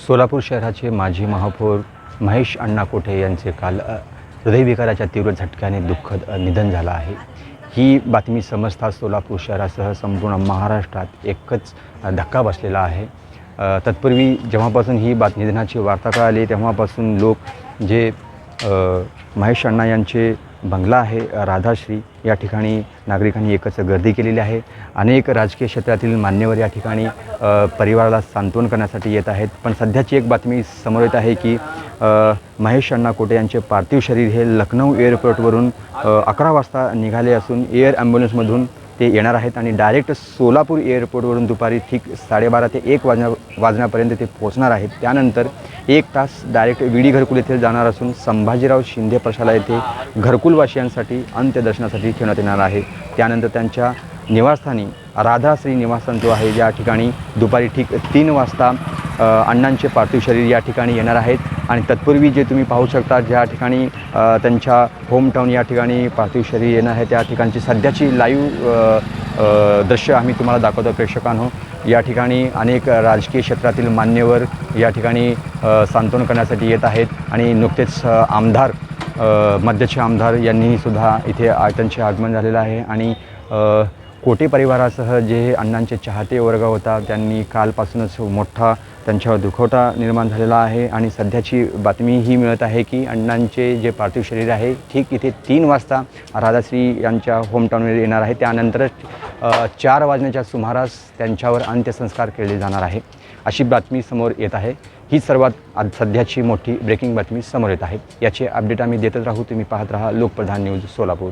सोलापूर शहराचे माजी महापौर महेश अण्णा कोठे यांचे काल हृदयविकाराच्या तीव्र झटक्याने दुःखद निधन झालं आहे। ही बातमी समजता सोलापूर शहरासह संपूर्ण महाराष्ट्रात एकच धक्का बसलेला आहे। तत्पूर्वी जेव्हापासून ही निधनाची वार्ता कळाली तेव्हापासून लोक जे महेश अण्णा यांचे बंगला आहे राधाश्री या ठिकाणी नागरिकांनी एकच गर्दी केलेली आहे। अनेक राजकीय क्षेत्रातील मान्यवर या ठिकाणी परिवाराला सांत्वन करण्यासाठी येत आहेत। पण सध्याची एक बातमी समोर येत आहे की महेश अण्णा कोठे यांचे पार्थिव शरीर हे लखनौ एअरपोर्टवरून 11 वाजता निघाले असून एअर ॲम्ब्युलन्समधून ते येणार आहेत आणि डायरेक्ट सोलापूर एअरपोर्टवरून दुपारी ठीक 12:30 ते 1 वाजण्यापर्यंत ते पोहोचणार आहेत। त्यानंतर 1 तास डायरेक्ट विडी घरकुल येथे जाणार असून संभाजीराव शिंदे प्रशाला येथे घरकुलवासियांसाठी अंत्यदर्शनासाठी ठेवण्यात येणार आहे। त्यानंतर त्यांच्या निवासस्थानी राधाश्री निवासस्थान जो आहे या ठिकाणी दुपारी ठीक 3 वाजता अण्णांचे पार्थिव शरीर या ठिकाणी येणार आहेत। आणि तत्पूर्वी जे तुम्ही पाहू शकता ज्या ठिकाणी त्यांच्या होमटाऊन या ठिकाणी पार्थिव शरीर येणार आहे त्या ठिकाणची सध्याची लाईव्ह दृश्य आम्ही तुम्हाला दाखवतो प्रेक्षकांनो। या ठिकाणी अनेक राजकीय क्षेत्रातील मान्यवर या ठिकाणी सांत्वन करण्यासाठी येत आहेत आणि नुकतेच आमदार मध्यचे आमदार यांनीही सुद्धा इथे त्यांचे आगमन झालेलं आहे। आणि कोटे परिवारासह जे अण्णांचे चाहते वर्ग होता त्यांनी कालपासूनच मोठा त्यांच्यावर दुखवटा निर्माण झालेला आहे। आणि सध्याची बातमी ही मिळत आहे की अण्णांचे जे पार्थिव शरीर आहे ठीक इथे 3 वाजता राधाश्री यांच्या होमटाऊनवर येणार आहे। त्यानंतरच 4 वाजण्याच्या सुमारास त्यांच्यावर अंत्यसंस्कार केले जाणार आहे अशी बातमी समोर येत आहे। ही सर्वात सध्याची मोठी ब्रेकिंग बातमी समोर येत आहे। याचे अपडेट आम्ही देतच राहू। तुम्ही पाहत राहा लोकप्रधान न्यूज सोलापूर।